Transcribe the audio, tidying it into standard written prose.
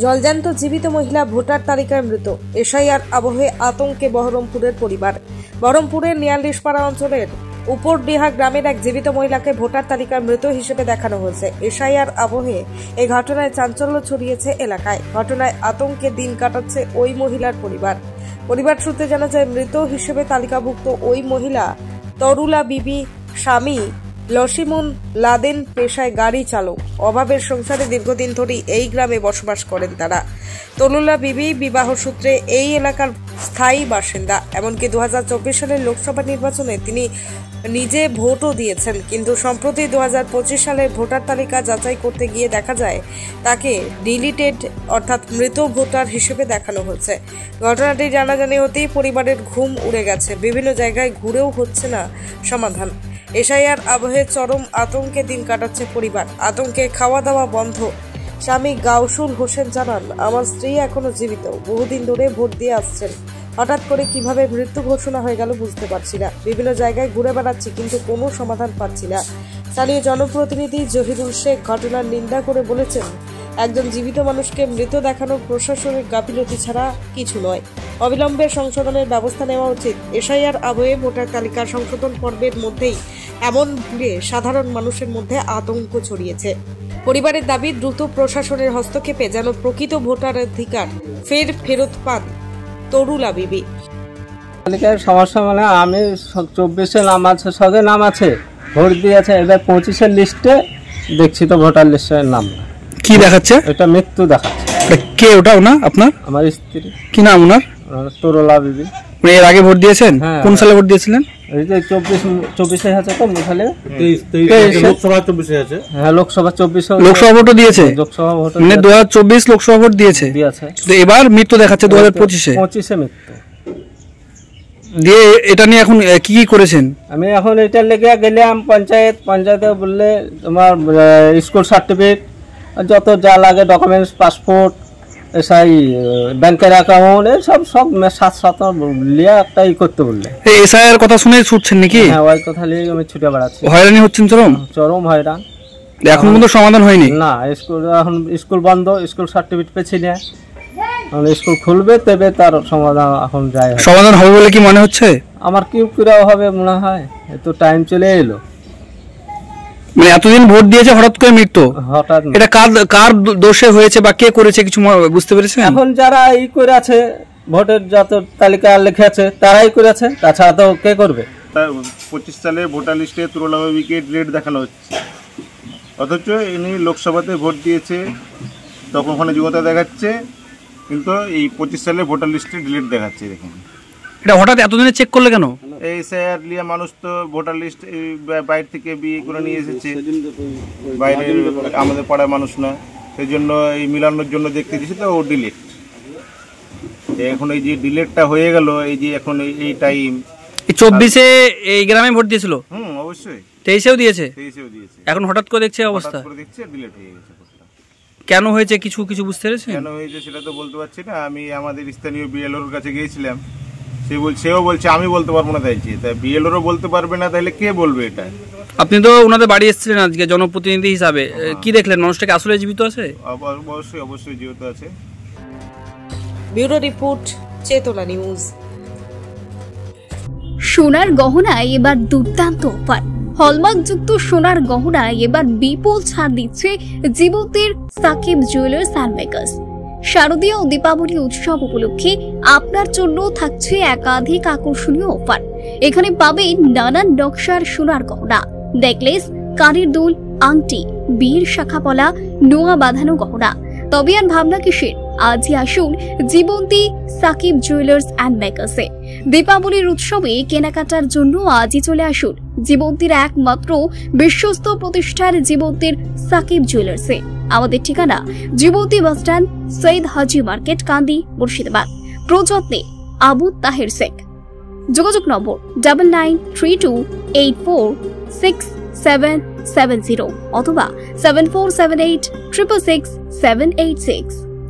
জলজান্ত জীবিত মহিলা ভোটার তালিকায় মৃত। এসআইআর আবহে আতঙ্কে বহরমপুরের পরিবার। বহরমপুরের নিয়ালিশপাড়া অঞ্চলের উপরডিহা গ্রামের এক জীবিত মহিলাকে ভোটার তালিকায় মৃত হিসেবে দেখানো হয়েছে। এসআইআর আবহে এই ঘটনায় চাঞ্চল্য ছড়িয়েছে এলাকায়। ঘটনায় আতঙ্কে দিন কাটাচ্ছে ওই মহিলার পরিবার। পরিবার সূত্রে জানা যায়, মৃত হিসেবে তালিকাভুক্ত ওই মহিলা তরুলা বিবি, স্বামী লসিমুন লাদেন পেশায় গাড়ি চালক। অভাবের সংসারে দীর্ঘদিন ধরেই এই গ্রামে বসবাস করেন তারা। তরুলা বিবি বিবাহ সূত্রে এই এলাকার স্থায়ী বাসিন্দা। এমনকি 2024 সালের লোকসভা নির্বাচনে তিনি নিজে ভোটও দিয়েছেন। কিন্তু সম্প্রতি 2025 সালের ভোটার তালিকা যাচাই করতে গিয়ে দেখা যায় তাকে ডিলিটেড অর্থাৎ মৃত ভোটার হিসেবে দেখানো হয়েছে। ঘটনাটি জানাজানি হতেই পরিবারের ঘুম উড়ে গেছে। বিভিন্ন জায়গায় ঘুরেও হচ্ছে না সমাধান। এসআইআর আবহে চরম আতঙ্কে দিন কাটাচ্ছে পরিবার। আতঙ্কে খাওয়া দাওয়া বন্ধ। স্বামী গাউসুল হোসেন জানান, আমার স্ত্রী এখনো জীবিত, বহুদিন ধরে ভোট দিয়ে আসছেন। হঠাৎ করে কিভাবে মৃত্যু ঘোষণা হয়ে গেল বুঝতে পারছি না। বিভিন্ন জায়গায় ঘুরে বেড়াচ্ছি কিন্তু কোনো সমাধান পাচ্ছি না। স্থানীয় জনপ্রতিনিধি জহিরুল শেখ ঘটনার নিন্দা করে বলেছেন, একজন জীবিত মানুষকে মৃত দেখানো প্রশাসনিক গাফিলতি ছাড়া কিছু নয়। অবিলম্বে সংশোধনের ব্যবস্থা নেওয়া উচিত। এসআইআর আবহে ভোটার তালিকা সংশোধন পর্বের মধ্যেই এমন ভিড়ে সাধারণ মানুষের মধ্যে আতঙ্ক ছড়িয়েছে। পরিবারের দাবি, দ্রুত প্রশাসনের হস্তক্ষেপে যেন প্রকৃত ভোটাধিকার ফেরত পান তরুলা বিবি। তালিকার সমস্যা মানে আমি 24-এ নাম আছে, সবে নাম আছে, ভোট দিয়েছে। এবার 25-এর লিস্টে দেখছি তো ভোটার লিস্টের নাম কি দেখাচ্ছে? এটা মৃত্যু দেখাচ্ছে। কে ওটা? না আপনার? আমার স্ত্রী। কি নাম ওনার? তরুলা বিবি। এর আগে ভোট দিয়েছেন? কোন সালে ভোট দিয়েছিলেন? এই যে 24-এ আছে তো সালে, লোকসভা 24-এ আছে। হ্যাঁ, লোকসভা 24 লোকসভা ভোটও দিয়েছে। লোকসভা ভোট মানে 2024 লোকসভা ভোট দিয়েছে। তো এবার মৃত্যু দেখাচ্ছে 2025-এ। 25-এ মৃত্যু দিয়ে এটা নিয়ে এখন কি কি করেছেন? আমি এখন এটা লেগে গেলাম পঞ্চায়েতে বললে তোমার স্কুল সার্টিফিকেট যত যা লাগে ডকুমেন্টস, পাসপোর্ট, এসআই ব্যাংকের অ্যাকাউন্ট, সব সাত লিয়া একটাই করতে বললে। এসআইআর কথা শুনে ছুটছেন নাকি? হ্যাঁ, ওই কথা নিয়ে আমি ছুটে বেড়াচ্ছি। হয়রানি হচ্ছেন চরম হয়রান। এখন পর্যন্ত সমাধান হয়নি? না, এখন স্কুল বন্ধ, স্কুল সার্টিফিকেট পেছি না। স্কুল খুলবে তবে তার সমাধান এখন যায়। সমাধান হবে বলে কি মনে হচ্ছে? আমার কি করে হবে মনে হয়, এত টাইম চলে এলো। মানে এতদিন ভোট দিয়েছে, হঠাৎ করে মৃত্যু। হঠাৎ এটা কার দোষে হয়েছে বা কে করেছে কিছু বুঝতে পেরেছেন? এখন যারা এই করে আছে, ভোটের যত তালিকা লিখেছে তারাই করেছে, তাছাড়া তো কে করবে? 25 সালে ভোটার লিস্টে তরুলা বিবিকে ডিলেট দেখানো হচ্ছে, অথচ ইনি লোকসভাতে ভোট দিয়েছে, তখন ওখানে যোগ্যতা দেখাচ্ছে, কিন্তু এই 25 সালে ভোটার লিস্টে ডিলেট দেখাচ্ছে। দেখুন, এটা হঠাৎ এতদিনে চেক করলে কেন? এই এসআইআর লিয়া মানুষ তো ভোটার লিস্ট বাইরে থেকে বিয়ে করে নিয়ে এসেছে, বাইরে আমাদের পাড়ার মানুষ না, সেই জন্য এই মিলানোর জন্য দেখতে দিয়েছে তো ও ডিলেট। এখন এই যে ডিলেটটা হয়ে গেল, এই যে এখন এই টাইম 24-এ এই গ্রামে ভোট দিয়েছিল। অবশ্যই 23-এও দিয়েছে। 23-এও দিয়েছে। এখন হঠাৎ করে দেখছে অবস্থা, দেখছে ডিলেট হয়ে গেছে। কেন হয়েছে কিছু বুঝতে পেরেছেন? কেন হয়েছে সেটা তো বলতে পারছি না। আমি আমাদের স্থানীয় বিএলওর কাছে গিয়েছিলাম, সেও বলছে আমি বলতে পারবো না। তাই বিএলওরও বলতে পারবে না, তাহলে কে বলবে এটা? আপনি তো ওনাদের বাড়ি এসেছিলেন আজকে জনপ্রতিনিধি হিসাবে, কি দেখলেন? মানুষটাকে আসলে জীবিত আছে? অবশ্যই জীবিত আছে। ব্যুরো রিপোর্ট, চেতনা নিউজ। সোনার গহনায় এবার দুর্দান্ত অফার। হলমার্কযুক্ত সোনার গহনায় এবার বিপুল ছাড় দিচ্ছে জীবন্তীর সাকিব জুয়েলার্স অ্যান্ড মেকার্স। শারদীয় ও দীপাবলি উৎসব উপলক্ষে আপনার জন্য থাকছে একাধিক আকর্ষণীয় অফার। এখানে পাবেন নানান নকশার সোনার গহনা, নেকলেস, কানের দুল, আংটি, বিয়ের শাখাপলা, নোয়া বাঁধানো গহনা। তবে আর ভাবনা কিসের? আজই আসুন জীবন্তী সাকিব জুয়েলার্স অ্যান্ড মেকার্সে। দীপাবলির উৎসবে কেনাকাটার জন্য আজই চলে আসুন জীবন্তীর একমাত্র বিশ্বস্ত প্রতিষ্ঠান জীবন্তীর সাকিব জুয়েলার্সে। আমাদের ঠিকানা জীবন্তী বাসস্ট্যান্ড, সৈয়দ হাজি মার্কেট, কান্দি, মুর্শিদাবাদ। প্রযত্নে আবু তাহের শেখ। যোগাযোগ নম্বর 9932846770 অথবা 7478666786।